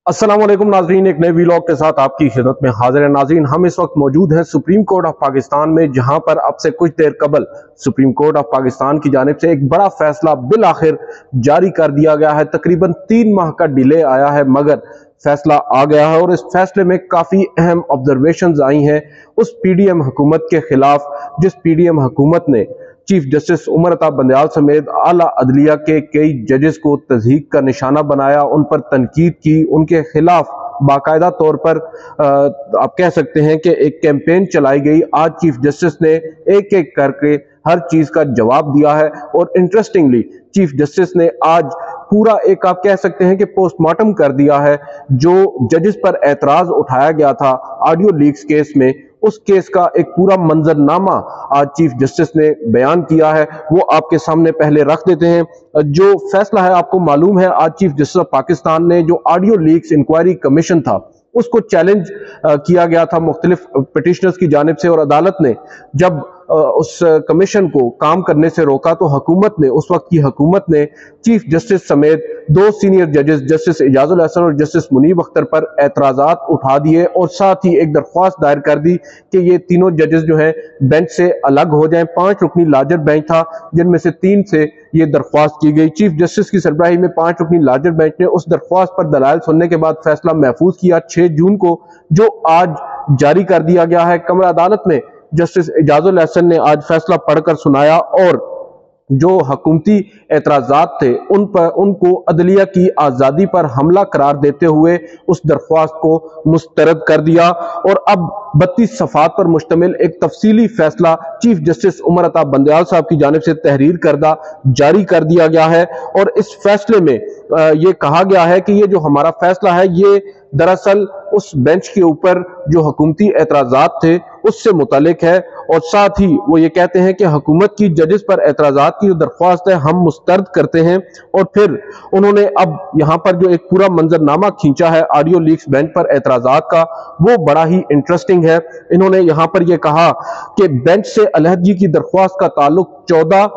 अस्सलाम वालेकुम नाज़रीन, एक नए वीलॉग के साथ आपकी खिदमत में हाजिर है। नाज़रीन, हम इस वक्त मौजूद हैं सुप्रीम कोर्ट ऑफ पाकिस्तान में, जहां पर अब से कुछ देर कबल सुप्रीम कोर्ट ऑफ पाकिस्तान की जानिब से एक बड़ा फैसला बिल आखिर जारी कर दिया गया है। तकरीबन 3 माह का डिले आया है, मगर फैसला आ गया है और इस फैसले में काफ़ी अहम ऑब्जर्वेशंस आई हैं उस पीडीएम हुकूमत के खिलाफ, जिस पीडीएम हुकूमत ने चीफ जस्टिस उमर अता बंदयाल समेत आला अदलिया के कई जजेस को तज़हीक का निशाना बनाया, उन पर तनकीद की, उनके खिलाफ बाकायदा तौर पर आप कह सकते हैं कि एक कैंपेन चलाई गई। आज चीफ जस्टिस ने एक एक करके हर चीज का जवाब दिया है और इंटरेस्टिंगली चीफ जस्टिस ने आज पूरा एक आप कह सकते हैं कि पोस्टमार्टम कर दिया है। जो जजेस पर एतराज उठाया गया था ऑडियो लीक्स केस में, उस केस का एक पूरा मंजरनामा आज चीफ जस्टिस ने बयान किया है, वो आपके सामने पहले रख देते हैं। जो फैसला है, आपको मालूम है, आज चीफ जस्टिस ऑफ पाकिस्तान ने जो ऑडियो लीक्स इंक्वायरी कमीशन था उसको चैलेंज किया गया था मुख्तलिफ पिटिशनर्स की जानिब से, और अदालत ने जब उस कमीशन को काम करने से रोका तो हुकूमत ने, उस वक्त की हुकूमत ने चीफ जस्टिस समेत 2 सीनियर जजेस जस्टिस एजाजुल हसन और जस्टिस मुनीब अख्तर पर एतराजात उठा दिए और साथ ही एक दरख्वास्त दायर कर दी कि ये तीनों जजेस जो हैं बेंच से अलग हो जाएं। 5 रुकनी लार्जर बेंच था, जिनमें से 3 से ये दरख्वास्त की गई। चीफ जस्टिस की सरबराही में 5 रुकनी लार्जर बेंच ने उस दरख्वास्त पर दलाइल सुनने के बाद फैसला महफूज किया 6 जून को, जो आज जारी कर दिया गया है। कमरा अदालत में जस्टिस एजाजुल हसन ने आज फैसला पढ़कर सुनाया और जो हुकूमती एतराजात थे उनको अदलिया की आज़ादी पर हमला करार देते हुए उस दरख्वास्त को मुस्तरद कर दिया और अब 32 सफ़ात पर मुश्तमिल एक तफसीली फैसला चीफ जस्टिस उमर अता बंदयाल साहब की जानिब से तहरीर करदा जारी कर दिया गया है। और इस फैसले में ये कहा गया है कि ये जो हमारा फैसला है ये दरअसल उस बेंच के ऊपर जो हुकूमती एतराजात थे उससे मुतालिक है, और साथ ही वो ये कहते हैं कि हुकूमत की जजेस पर एतराजात की जो दरख्वास्त है हम मुस्तरद करते हैं। और फिर उन्होंने अब यहाँ पर जो एक पूरा मंजरनामा खींचा है ऑडियो लीक्स बेंच पर एतराजात का, वो बड़ा ही इंटरेस्टिंग है। इन्होंने यहाँ पर यह कहा कि बेंच से अलहदगी की दरख्वास्त का ताल्लुक 14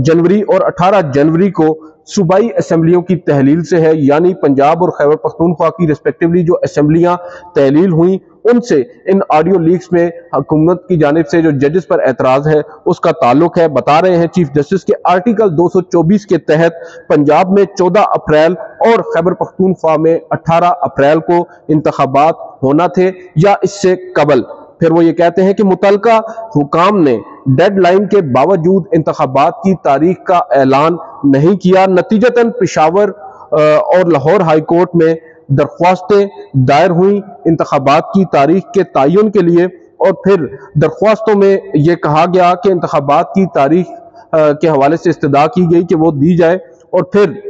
जनवरी और 18 जनवरी को सूबाई असेंबलियों की तहलील से है, यानी पंजाब और खैबर पख्तूनख्वा की रिस्पेक्टिवली जो असेंबलियां तहलील हुई उनसे इन ऑडियो लीक्स में हुकूमत की जानिब से जो जजेस पर एतराज है उसका ताल्लुक है। बता रहे हैं चीफ जस्टिस के आर्टिकल 224 के तहत पंजाब में 14 अप्रैल और खैबर पख्तूनख्वा में 18 अप्रैल को इंतखाबात होना थे या इससे कबल। फिर वो ये कहते हैं कि मुतलका हुकाम ने डेडलाइन के बावजूद इंतखाबात की तारीख का ऐलान नहीं किया। नतीजतन पेशावर और लाहौर हाई कोर्ट में दरख्वास्तें दायर हुई इंतखाबात की तारीख के तयन के लिए, और फिर दरख्वास्तों में यह कहा गया कि इंतखाबात की तारीख के हवाले से इस्तदा की गई कि वो दी जाए। और फिर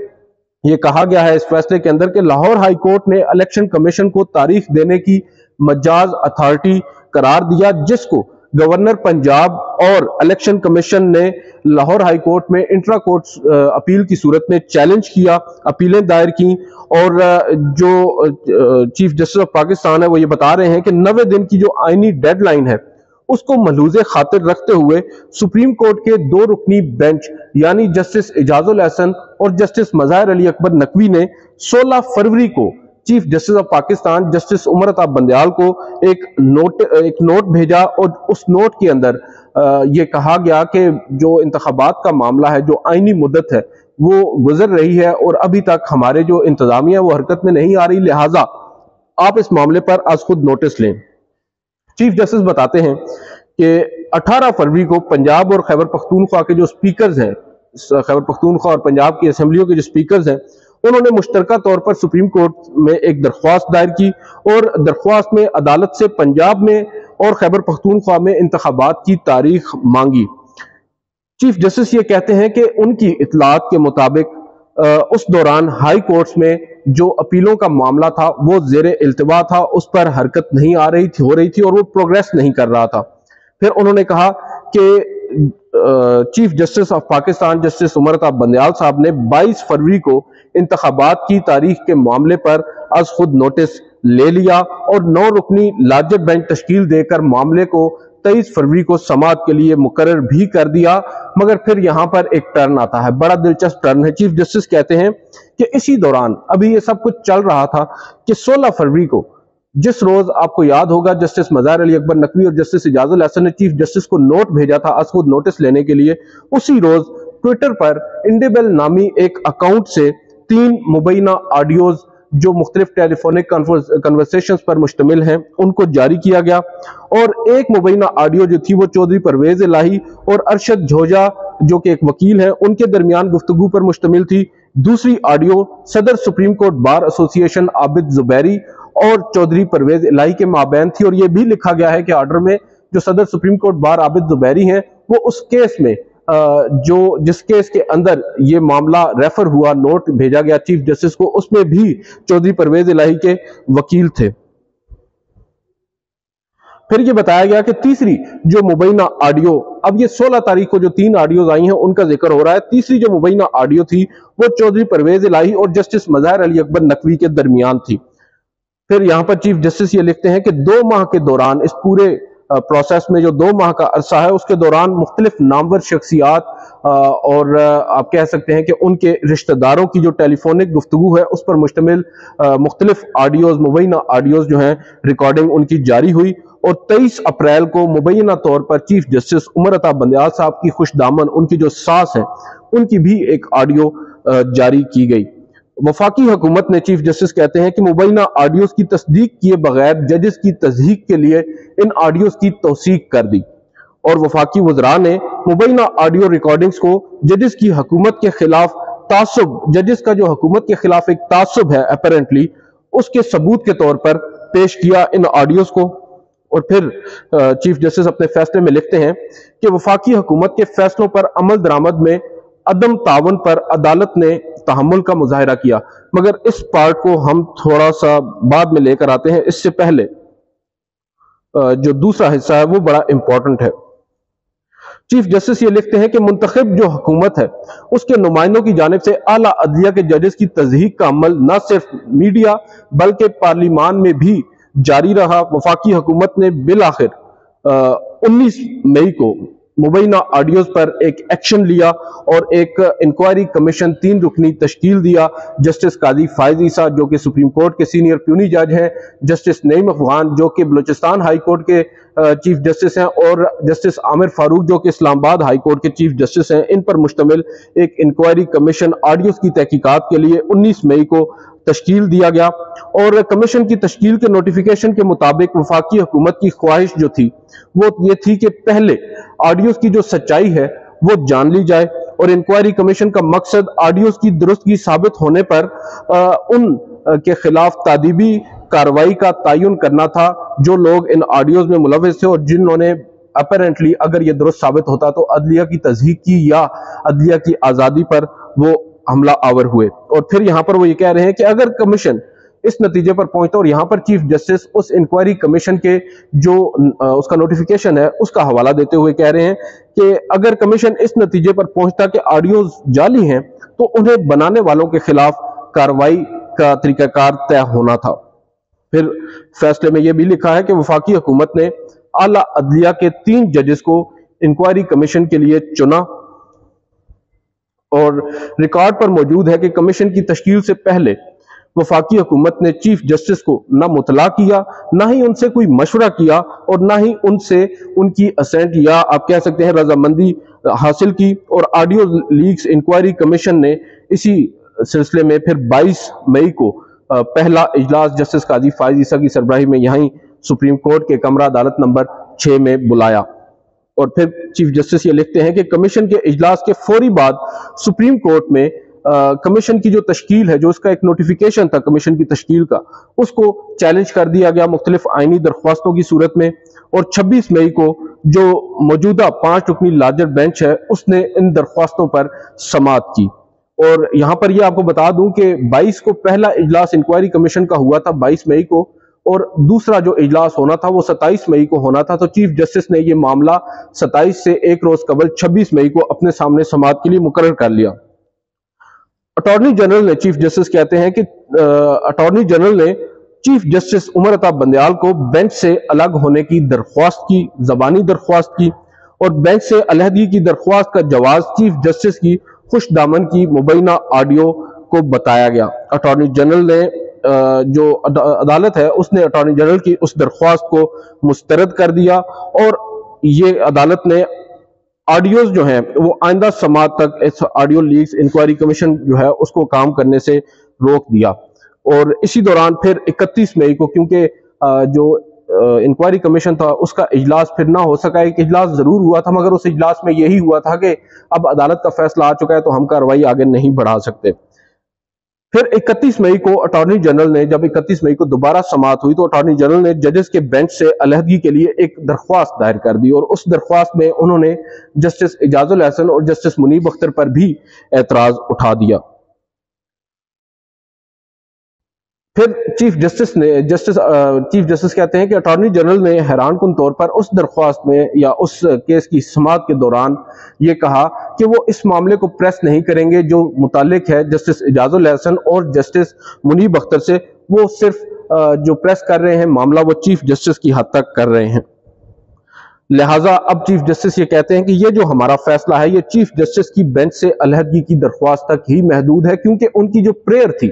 ये कहा गया है इस फैसले के अंदर कि लाहौर हाई कोर्ट ने इलेक्शन कमीशन को तारीख देने की मजाज अथॉरिटी करार दिया, जिसको गवर्नर पंजाब और इलेक्शन कमीशन ने लाहौर हाई कोर्ट में इंट्रा कोर्ट अपील की सूरत में चैलेंज किया, अपीलें दायर की। और जो चीफ जस्टिस ऑफ पाकिस्तान है वो ये बता रहे हैं कि 90 दिन की जो आईनी डेडलाइन है उसको महलूज़े खातिर रखते हुए सुप्रीम कोर्ट के 2 रुकनी बेंच यानी जस्टिस एजाजुल हसन और जस्टिस मज़ाहिर अली अकबर नकवी ने 16 फरवरी को chief justice of Pakistan justice Umar Ata Bandial को एक नोट भेजा, और उस नोट के अंदर ये कहा गया कि जो इंतखाबात का मामला है, जो आईनी मुद्दत है वो गुजर रही है और अभी तक हमारे जो इंतजामिया वो हरकत में नहीं आ रही, लिहाजा आप इस मामले पर आज खुद नोटिस लें। चीफ जस्टिस बताते हैं कि 18 फरवरी को पंजाब और खैबर पख्तूनख्वा के जो स्पीकर्स हैं, खैबर पख्तूनख्वा और पंजाब की असेंबलियों के जो स्पीकर्स हैं, उन्होंने मुश्तरका तौर पर सुप्रीम कोर्ट में एक दरख्वास्त दायर की और दरख्वास्त में अदालत से पंजाब में और खैबर पख्तूनख्वा में इंतखाबात की तारीख मांगी। चीफ जस्टिस ये कहते हैं कि उनकी इतलात के मुताबिक उस दौरान हाई कोर्ट्स में जो अपीलों का मामला था वो ज़ेरे इल्तिवा था, उस पर हरकत नहीं हो रही थी और वो प्रोग्रेस नहीं कर रहा था। फिर उन्होंने कहा कि chief justice of Pakistan justice Umar Ata Bandial साहब ने 22 फरवरी को इंतखाबात की तारीख के मामले पर आज खुद नोटिस ले लिया और 9 रुकनी लार्जर बेंच तश्कील देकर मामले को 23 फरवरी को समाअत के लिए मुकर्रर भी कर दिया। मगर फिर यहाँ पर एक टर्न आता है, बड़ा दिलचस्प टर्न है। चीफ जस्टिस कहते हैं कि इसी दौरान अभी ये सब कुछ चल रहा था कि 16 फरवरी को, जिस रोज आपको याद होगा जस्टिस मज़ाहिर अली अकबर नकवी और जस्टिस इजाजुल हसन ने चीफ जस्टिस को नोट भेजा था असखुद नोटिस लेने के लिए, उसी रोज ट्विटर पर इंडिबेल नामी एक अकाउंट से 3 मुबैना ऑडियोज जो मुख्तलिफ टेलीफोनिक कन्वर्सेशंस पर मुश्तमिल हैं उनको जारी किया गया। और एक मुबैना ऑडियो जो थी वो चौधरी परवेज इलाही और अरशद झोजा जो कि एक वकील हैं उनके दरमियान गुफ्तगू पर मुश्तमिल थी। दूसरी ऑडियो सदर supreme court bar association Abid Zubairi और चौधरी परवेज इलाही के माबैन थी। और यह भी लिखा गया है कि ऑर्डर में जो सदर supreme court bar Abid Zubairi हैं वो उस केस में जिस केस के अंदर ये मामला रेफर हुआ, नोट भेजा गया चीफ जस्टिस को, उसमें भी चौधरी परवेज इलाही के वकील थे। फिर ये बताया गया कि तीसरी जो मुबैना ऑडियो, अब ये 16 तारीख को जो 3 ऑडियोज आई हैं उनका जिक्र हो रहा है, तीसरी जो मुबैना ऑडियो थी वो चौधरी परवेज इलाही और जस्टिस मज़ाहिर अली अकबर नकवी के दरमियान थी। फिर यहां पर चीफ जस्टिस ये लिखते हैं कि 2 माह के दौरान, इस पूरे प्रोसेस में जो 2 माह का अरसा है उसके दौरान मुख्तलिफ नामवर शख्सियात और आप कह सकते हैं कि उनके रिश्तेदारों की जो टेलीफोनिक गुफ्तगू है उस पर मुश्तमिल मुख्तलिफ ऑडियोज, मुबैना ऑडियोज जो हैं रिकॉर्डिंग उनकी जारी हुई। और 23 अप्रैल को मुबैना तौर पर चीफ जस्टिस उमर अता बंदयाल साहब की खुशदामन, उनकी जो सास है, उनकी भी एक ऑडियो जारी की गई। वफाकी हुकूमत ने, चीफ जस्टिस कहते हैं कि मुबैना ऑडियोज की तस्दीक किए बगैर जजेस की तस्दीक के लिए इन ऑडियोज की तौसीक कर दी। और वफाकी वज़रा ने मुबैना ऑडियो रिकॉर्डिंग्स को जजेस की हुकूमत के खिलाफ तासुब, जजेस का जो हुकूमत के खिलाफ एक तासुब है अपेरेंटली, उसके सबूत के तौर पर पेश किया इन ऑडियोज को। और फिर चीफ जस्टिस अपने फैसले में लिखते हैं कि वफाकी हुकूमत के फैसलों पर अमल दरामद में अदम तावन पर अदालत ने तहम्मुल का मुजाहिरा किया। मगर इस पार्ट को हम थोड़ा सा बाद में लेकर आते हैं, इससे पहले जो दूसरा हिस्सा है वो बड़ा इंपॉर्टेंट है। चीफ जस्टिस ये लिखते हैं कि मुंतखब जो हुकूमत है उसके नुमाइंदों की जानिब से आला अदलिया के जजेस की तस्दीक का अमल न सिर्फ मीडिया बल्कि पार्लिमान में भी जारी रहा। वफाकी हुकूमत ने बिलाखिर 19 मई को मुबैना ऑडियोज पर एक एक्शन लिया और एक इंक्वायरी कमीशन 3 रुकनी तश्कील दिया। जस्टिस काजी फायज ईसा जो कि सुप्रीम कोर्ट के सीनियर प्यूनी जज हैं, जस्टिस नईम अफगान जो कि बलूचिस्तान हाई कोर्ट के चीफ जस्टिस हैं और जस्टिस आमिर फारूक जो कि इस्लामाबाद हाई कोर्ट के चीफ जस्टिस हैं, इन पर मुश्तमिल एक इंक्वायरी कमीशन ऑडियोज की तहकीकात के लिए 19 मई को तश्कील दिया गया। और कमीशन की तश्कील के नोटिफिकेशन के मुताबिक वफाकी हुकूमत की ख्वाहिश जो थी वो ये थी कि पहले ऑडियोज की जो सच्चाई है वो जान ली जाए और इंक्वायरी कमीशन का मकसद ऑडियोज की दुरुस्तगी साबित होने पर उन के खिलाफ तादीबी कार्रवाई का तयन करना था जो लोग इन ऑडियोज में मुलविस थे और जिन्होंने अपेरेंटली अगर ये दुरुस्त साबित होता तो अदलिया की तज़हीक की या अदलिया की आज़ादी पर वो हमला आवर हुए। और फिर यहां पर वो ये कह रहे हैं कि अगर कमीशन इस नतीजे पर पहुंचता, और यहां पर चीफ जस्टिस उस इंक्वायरी कमीशन के जो उसका नोटिफिकेशन है उसका हवाला देते हुए कह रहे हैं कि अगर कमीशन इस नतीजे पर पहुंचता कि ऑडियोज जाली हैं तो उन्हें बनाने वालों के खिलाफ कार्रवाई का तरीकाकार तय होना था। फिर फैसले में यह भी लिखा है कि वफाकी हुकूमत ने आला अदलिया के 3 जजेस को इंक्वायरी कमीशन के लिए चुना और रिकॉर्ड पर मौजूद है कि कमीशन की तश्कील से पहले वफाकी हुकूमत ने चीफ जस्टिस को न मुतला किया, ना ही उनसे कोई मशवरा किया और ना ही उनसे उनकी असेंट या आप कह सकते हैं रजामंदी हासिल की। और ऑडियो लीक्स इंक्वायरी कमीशन ने इसी सिलसिले में फिर 22 मई को पहला इजलास जस्टिस काजी फायज ईसा की सरबराही में यहीं सुप्रीम कोर्ट के कमरा अदालत नंबर 6 में बुलाया। और फिर चीफ जस्टिस ये लिखते हैं कि कमीशन के इजलास के फौरी बाद सुप्रीम कोर्ट में कमीशन की जो तश्कील है, जो उसका एक नोटिफिकेशन था कमीशन की तश्कील का, उसको चैलेंज कर दिया गया मुख्तलिफ आईनी दरख्वास्तों की सूरत में। और 26 मई को जो मौजूदा 5 रुकनी लार्जर बेंच है उसने इन दरख्वास्तों पर समाअत की। और यहां पर यह आपको बता दूं कि 22 को पहला इजलास इंक्वायरी कमीशन का हुआ था 22 मई को, और दूसरा जो इजलास होना था वो 27 मई को होना था। तो चीफ जस्टिस ने यह मामला 27 से एक रोज कबल 26 मई को अपने सामने समाअत के लिए मुकर्रर कर लिया। अटॉर्नी जनरल ने, चीफ जस्टिस कहते हैं कि अटॉर्नी जनरल ने چیف جسٹس عمر عطا بندیال کو بینچ سے الگ ہونے کی درخواست کی، زبانی درخواست کی، اور بینچ سے علیحدگی کی درخواست کا جواز چیف جسٹس کی خوش دامن کی مبینہ آڈیو کو بتایا گیا۔ اٹارنی جنرل نے جو عدالت ہے اس نے اٹارنی جنرل کی اس درخواست کو مسترد کر دیا، اور یہ عدالت نے آڈیوز جو ہیں وہ آئندہ سماعت تک اس آڈیو لیکس انکوائری کمیشن جو ہے اس کو کام کرنے سے روک دیا۔ اور اسی دوران پھر 31 مئی کو، کیونکہ جو انکوائری کمیشن تھا اس کا اجلاس پھر نہ ہو سکا، ایک اجلاس ضرور ہوا تھا مگر اس اجلاس میں یہی ہوا تھا کہ اب عدالت کا فیصلہ آ چکا ہے تو ہم کارروائی آگے نہیں بڑھا سکتے۔ پھر 31 مئی کو اٹارنی جنرل نے، جب 31 مئی کو دوبارہ سماعت ہوئی تو اٹارنی جنرل نے ججز کے بینچ سے علیحدگی کے لیے ایک درخواست دائر کر دی، اور اس درخواست میں انہوں نے جسٹس اعجاز الاحسن اور جسٹس منیب اختر پر بھی اعتراض اٹھا دیا۔ پھر چیف جسٹس کہتے ہیں کہ اٹارنی جنرل نے حیران کن طور پر اس درخواست میں یا اس کیس کی سماعت کے دوران یہ کہا کہ وہ اس معاملے کو پریس نہیں کریں گے جو متعلق ہے جسٹس اعجاز الاحسن اور جسٹس منیب اختر سے، وہ صرف جو پریس کر رہے ہیں معاملہ وہ چیف جسٹس کی حد تک کر رہے ہیں۔ لہٰذا اب چیف جسٹس یہ کہتے ہیں کہ یہ جو ہمارا فیصلہ ہے یہ چیف جسٹس کی بینچ سے علیحدگی کی درخواست تک ہی محدود ہے، کیونکہ ان کی جو پریئر تھی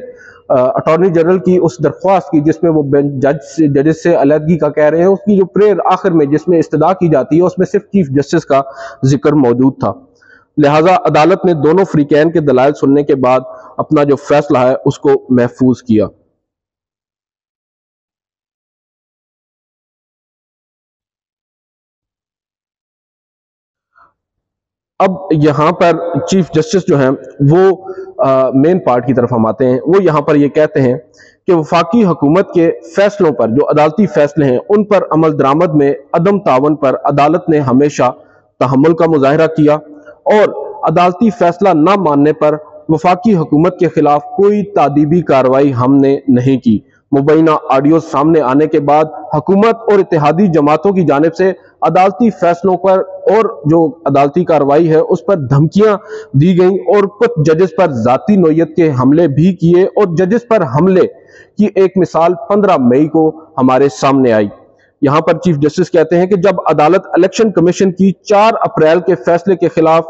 اٹارنی جنرل کی اس درخواست کی جس میں وہ ججز سے علیحدگی کا کہہ رہے ہیں، اس کی جو پریئر آخر میں جس میں استدعا کی جاتی ہے اس میں صرف چیف جسٹس کا ذکر موجود تھا۔ لہٰذا عدالت نے دونوں فریقین کے دلائل سننے کے بعد اپنا جو فیصلہ ہے اس کو محفوظ کیا۔ اب یہاں پر چیف جسٹس جو ہیں وہ مین پارٹ کی طرف ہم آتے ہیں، وہ یہاں پر یہ کہتے ہیں کہ وفاقی حکومت کے فیصلوں پر، جو عدالتی فیصلے ہیں ان پر عمل درآمد میں عدم تعاون پر عدالت نے ہمیشہ تحمل کا مظاہرہ کیا، اور عدالتی فیصلہ نہ ماننے پر وفاقی حکومت کے خلاف کوئی تادیبی کارروائی ہم نے نہیں کی۔ مبینہ آڈیو سامنے آنے کے بعد حکومت اور اتحادی جماعتوں کی جانب سے عدالتی فیصلوں پر اور جو عدالتی کارروائی ہے اس پر دھمکیاں دی گئیں، اور کچھ ججز پر ذاتی نوعیت کے حملے بھی کیے، اور ججز پر حملے کی ایک مثال 15 مئی کو ہمارے سامنے آئی۔ یہاں پر چیف جسٹس کہتے ہیں کہ جب عدالت الیکشن کمیشن کی 4 اپریل کے فیصلے کے خلاف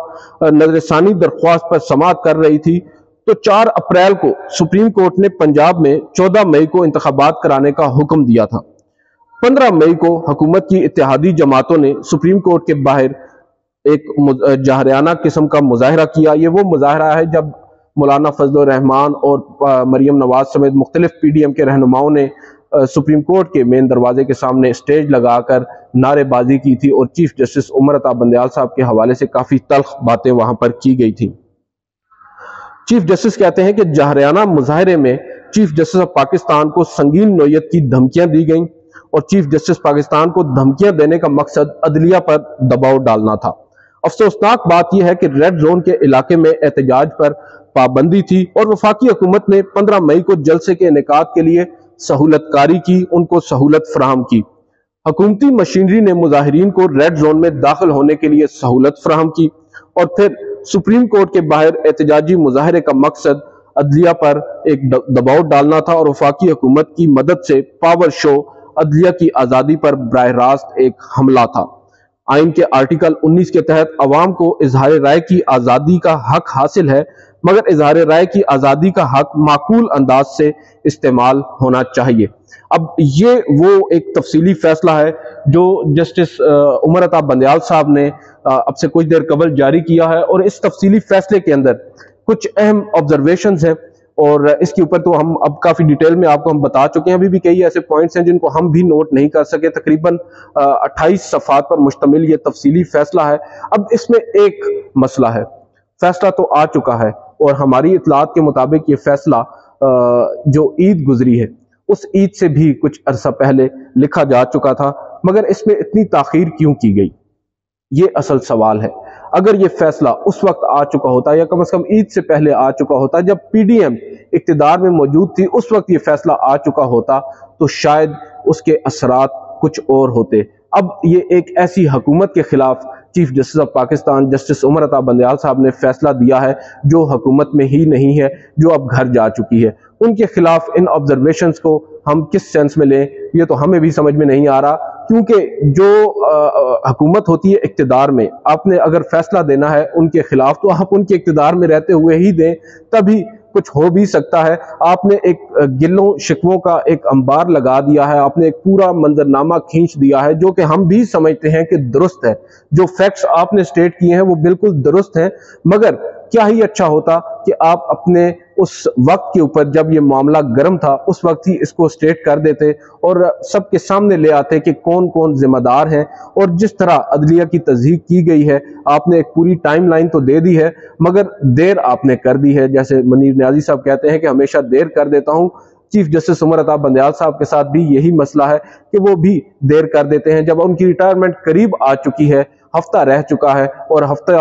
نظر ثانی درخواست پر سماعت کر رہی تھی تو 4 اپریل کو سپریم کورٹ نے پنجاب میں 14 مئی کو انتخابات کرانے کا حکم دیا تھا۔ 15 مئی کو حکومت کی اتحادی جماعتوں نے سپریم کورٹ کے باہر ایک جاہرانہ قسم کا مظاہرہ کیا۔ یہ وہ مظاہرہ ہے جب مولانا فضل الرحمان اور مریم نواز سمیت مختلف پی ڈی ایم کے رہنماؤں نے سپریم کورٹ کے مین دروازے کے سامنے اسٹیج لگا کر نعرے بازی کی تھی، اور چیف جسٹس عمر عطا بندیال صاحب کے حوالے سے کافی تلخ باتیں وہاں پر کی گئی تھیں۔ چیف جسٹس کہتے ہیں کہ جاہرانہ مظاہرے میں چیف جسٹس آف پاکستان کو سنگین نوعیت کی دھمکیاں دی گئیں، اور چیف جسٹس پاکستان کو دھمکیاں دینے کا مقصد عدلیہ پر دباؤ ڈالنا تھا۔ افسوسناک بات یہ ہے کہ ریڈ زون کے علاقے میں احتجاج پر پابندی تھی، اور وفاقی حکومت نے 15 مئی کو جلسے کے انعقاد کے لیے سہولت کاری کی، ان کو سہولت فراہم کی۔ حکومتی مشینری نے مظاہرین کو ریڈ زون میں داخل ہونے کے لیے سہولت فراہم کی، اور پھر سپریم کورٹ کے باہر احتجاجی مظاہرے کا مقصد عدلیہ پر ایک دباؤ ڈالنا تھا، اور وفاقی حکومت کی مدد سے پاور شو عدلیہ کی آزادی پر براہ راست ایک حملہ تھا۔ آئین کے آرٹیکل 19 کے تحت عوام کو اظہار رائے کی آزادی کا حق حاصل ہے، مگر اظہار رائے کی آزادی کا حق معقول انداز سے استعمال ہونا چاہیے۔ اب یہ وہ ایک تفصیلی فیصلہ ہے جو جسٹس عمر عطا بندیال صاحب نے اب سے کچھ دیر قبل جاری کیا ہے، اور اس تفصیلی فیصلے کے اندر کچھ اہم آبزرویشنز ہیں، اور اس کے اوپر تو ہم اب کافی ڈیٹیل میں آپ کو ہم بتا چکے ہیں۔ ابھی بھی کئی ایسے پوائنٹس ہیں جن کو ہم بھی نوٹ نہیں کر سکے۔ تقریباً 28 صفحات پر مشتمل یہ تفصیلی فیصلہ ہے۔ اب اس میں ایک مسئلہ ہے، فیصلہ تو آ چکا ہے، اور ہماری اطلاعات کے مطابق یہ فیصلہ جو عید گزری ہے اس عید سے بھی کچھ عرصہ پہلے لکھا جا چکا تھا، مگر اس میں اتنی تاخیر کیوں کی گئی، یہ اصل سوال ہے۔ اگر یہ فیصلہ اس وقت آ چکا ہوتا یا کم از کم عید سے پہلے آ چکا ہوتا، جب پی ڈی ایم اقتدار میں موجود تھی، اس وقت یہ فیصلہ آ چکا ہوتا تو شاید اس کے اثرات کچھ اور ہوتے۔ اب یہ ایک ایسی حکومت کے خلاف chief justice of Pakistan justice Umar Ata Bandial صاحب نے فیصلہ دیا ہے جو حکومت میں ہی نہیں ہے، جو اب گھر جا چکی ہے، ان کے خلاف ان آبزرویشنز کو ہم کس سینس میں لیں یہ تو ہمیں بھی سمجھ میں نہیں آ رہا، کیونکہ جو حکومت ہوتی ہے اقتدار میں، آپ نے اگر فیصلہ دینا ہے ان کے خلاف تو آپ ان کے اقتدار میں رہتے ہوئے ہی دیں، تبھی کچھ ہو بھی سکتا ہے۔ آپ نے ایک گلوں شکووں کا ایک انبار لگا دیا ہے، آپ نے ایک پورا منظرنامہ کھینچ دیا ہے جو کہ ہم بھی سمجھتے ہیں کہ درست ہے، جو فیکٹس آپ نے سٹیٹ کیے ہیں وہ بالکل درست ہیں، مگر کیا ہی اچھا ہوتا کہ آپ اپنے اس وقت کے اوپر جب یہ معاملہ گرم تھا اس وقت ہی اس کو سٹیٹ کر دیتے اور سب کے سامنے لے آتے کہ کون کون ذمہ دار ہیں، اور جس طرح عدلیہ کی تصدیق کی گئی ہے آپ نے ایک پوری ٹائم لائن تو دے دی ہے مگر دیر آپ نے کر دی ہے۔ جیسے منیر نیازی صاحب کہتے ہیں کہ ہمیشہ دیر کر دیتا ہوں، چیف جسٹس عمر عطا بندیال صاحب کے ساتھ بھی یہی مسئلہ ہے کہ وہ بھی دیر کر دیتے ہیں۔ جب ان کی ریٹائرمنٹ قریب آ چکی ہے، ہفتہ رہ چکا ہے، اور ہفتہ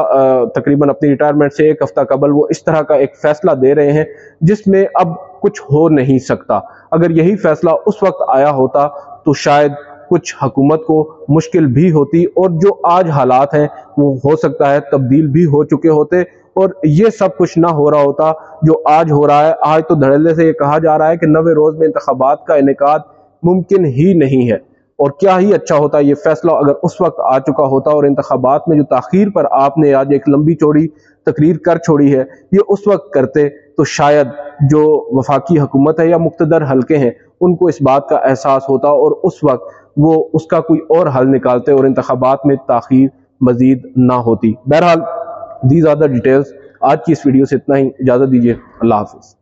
تقریباً اپنی ریٹائرمنٹ سے ایک ہفتہ قبل وہ اس طرح کا ایک فیصلہ دے رہے ہیں جس میں اب کچھ ہو نہیں سکتا۔ اگر یہی فیصلہ اس وقت آیا ہوتا تو شاید کچھ حکومت کو مشکل بھی ہوتی، اور جو آج حالات ہیں وہ ہو سکتا ہے تبدیل بھی ہو چکے ہوتے، اور یہ سب کچھ نہ ہو رہا ہوتا جو آج ہو رہا ہے۔ آج تو دھڑلے سے یہ کہا جا رہا ہے کہ 90 روز میں انتخابات کا انعقاد ممکن ہی نہیں ہے، اور کیا ہی اچھا ہوتا یہ فیصلہ اگر اس وقت آ چکا ہوتا، اور انتخابات میں جو تاخیر پر آپ نے آج ایک لمبی چوڑی تقریر کر چھوڑی ہے یہ اس وقت کرتے تو شاید جو وفاقی حکومت ہے یا مقتدر حلقے ہیں ان کو اس بات کا احساس ہوتا اور اس وقت وہ اس کا کوئی اور حل نکالتے اور انتخابات میں تاخیر مزید نہ ہوتی۔ بہرحال دیز آر دی ڈیٹیلز۔ آج کی اس ویڈیو سے اتنا ہی، اجازت دیجیے، اللہ حافظ۔